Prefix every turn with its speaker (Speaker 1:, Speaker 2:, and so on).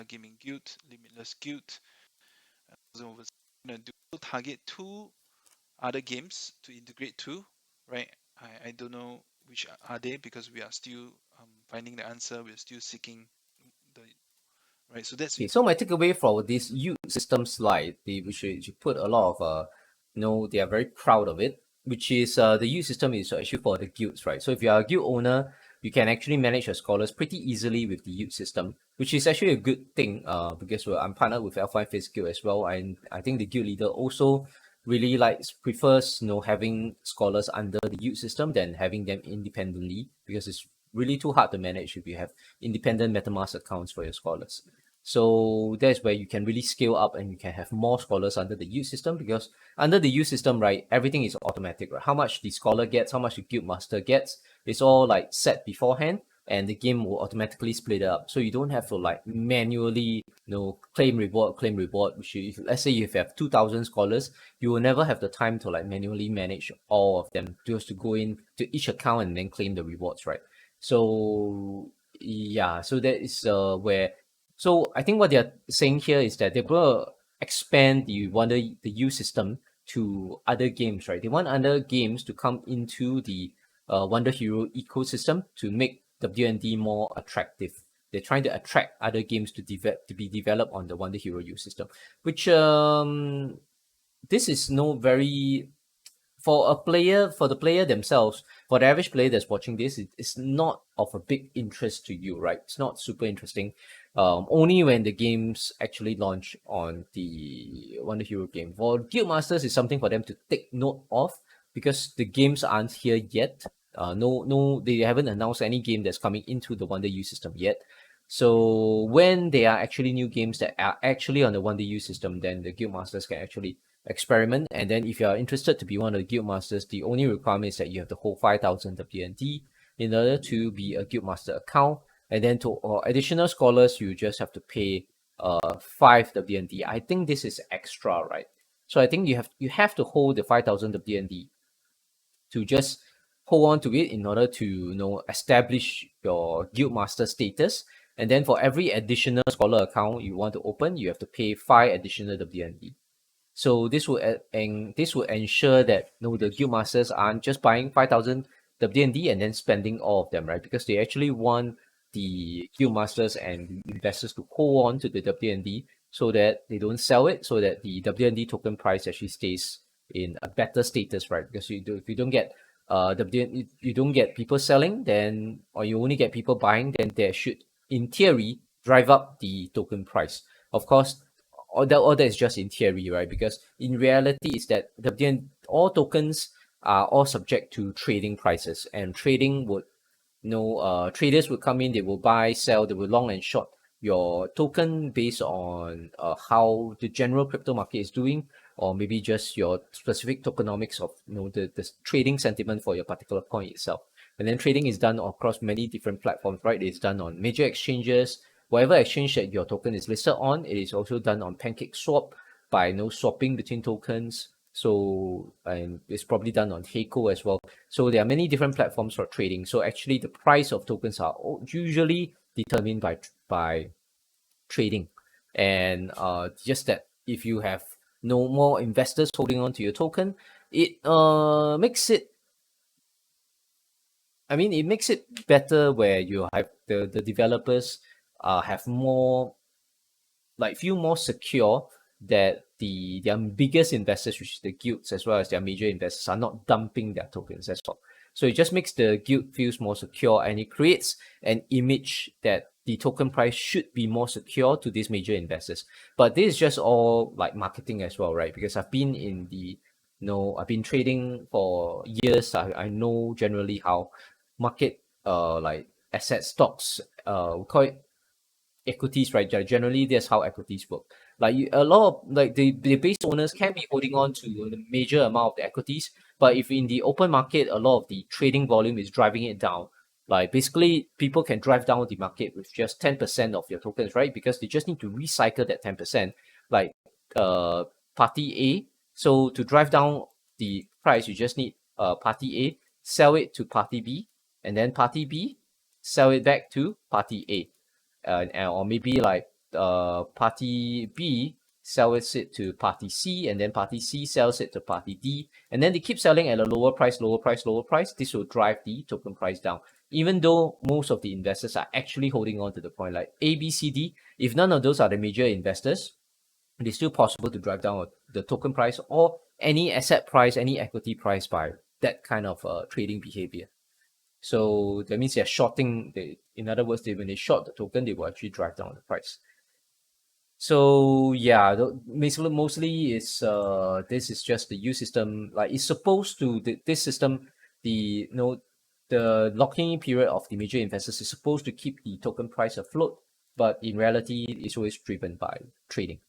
Speaker 1: Gaming Guild, Limitless Guild. So we're gonna do target 2 other games to integrate to, right? I don't know which are they because we are still finding the answer. We're still seeking the right. So that's
Speaker 2: Okay, so my takeaway for this youth system slide, which you put a lot of they are very proud of it, which is the youth system is actually for the guilds, right? So if you are a guild owner, you can actually manage your scholars pretty easily with the youth system, which is actually a good thing because I'm partnered with Alpha and Fizz Guild as well, and I think the guild leader also really prefers having scholars under the youth system than having them independently, because it's really too hard to manage if you have independent MetaMask accounts for your scholars. So that's where you can really scale up and you can have more scholars under the youth system, because under the youth system, right, everything is automatic, right? How much the scholar gets, how much the guild master gets, it's all set beforehand, and the game will automatically split it up. So you don't have to manually, claim reward, which if let's say you have 2,000 scholars, you will never have the time to manually manage all of them, just to go in to each account and then claim the rewards, right? So yeah, so that is where so I think what they're saying here is that they're going to expand the U system to other games, right? They want other games to come into the WonderHero ecosystem to make WND more attractive. They're trying to attract other games to be developed on the WonderHero U system, which this is no very for the player themselves, for the average player that's watching this, it's not of a big interest to you, right? It's not super interesting. Only when the games actually launch on the WonderHero game. For Guildmasters, it's something for them to take note of because the games aren't here yet. No, they haven't announced any game that's coming into the Wonder U system yet. So when there are actually new games that are actually on the Wonder U system, then the Guildmasters can actually experiment. And then if you are interested to be one of the guild masters, the only requirement is that you have to hold 5,000 WND in order to be a guild master account. And then to additional scholars, you just have to pay 5 WND. I think this is extra, right? So I think you have to hold the 5,000 WND to just hold on to it in order to establish your guild master status. And then for every additional scholar account you want to open, you have to pay 5 additional WND. So this will ensure that the guild masters aren't just buying 5,000 WND and then spending all of them, right? Because they actually want the guild masters and investors to hold on to the WND so that they don't sell it, so that the WND token price actually stays in a better status, right? Because if you don't get WND, you don't get people selling, then or you only get people buying, then there should, in theory, drive up the token price. Of course, all that is just in theory, right? Because in reality, is that all tokens are all subject to trading prices, and trading would, traders would come in, they will buy, sell, they will long and short your token based on how the general crypto market is doing, or maybe just your specific tokenomics of the trading sentiment for your particular coin itself. And then trading is done across many different platforms, right? It's done on major exchanges. Whatever exchange that your token is listed on, it is also done on PancakeSwap by swapping between tokens. So, and it's probably done on Heiko as well. So there are many different platforms for trading. So actually, the price of tokens are usually determined by trading, and just that if you have no more investors holding on to your token, it makes it. I mean, it makes it better where you have the developers have more feel more secure that their biggest investors, which is the guilds as well as their major investors, are not dumping their tokens as well. So it just makes the guild feels more secure, and it creates an image that the token price should be more secure to these major investors. But this is just all marketing as well, right? Because I've been in I've been trading for years. I know generally how market asset stocks, we call it equities, right? Generally, that's how equities work. A lot of the base owners can be holding on to the major amount of the equities, but if in the open market, a lot of the trading volume is driving it down. Basically, people can drive down the market with just 10% of your tokens, right? Because they just need to recycle that 10%, like party A. So to drive down the price, you just need party A, sell it to party B, and then party B sell it back to party A. Or maybe party B sells it to party C, and then party C sells it to party D, and then they keep selling at a lower price, lower price, lower price. This will drive the token price down, even though most of the investors are actually holding on to the point like A, B, C, D. If none of those are the major investors, it's still possible to drive down the token price or any asset price, any equity price by that kind of trading behavior. So that means they're shorting. In other words, when they short the token, they will actually drive down the price. So yeah, mostly it's this is just the U system. Like it's supposed to this system, the locking period of the major investors is supposed to keep the token price afloat, but in reality, it's always driven by trading.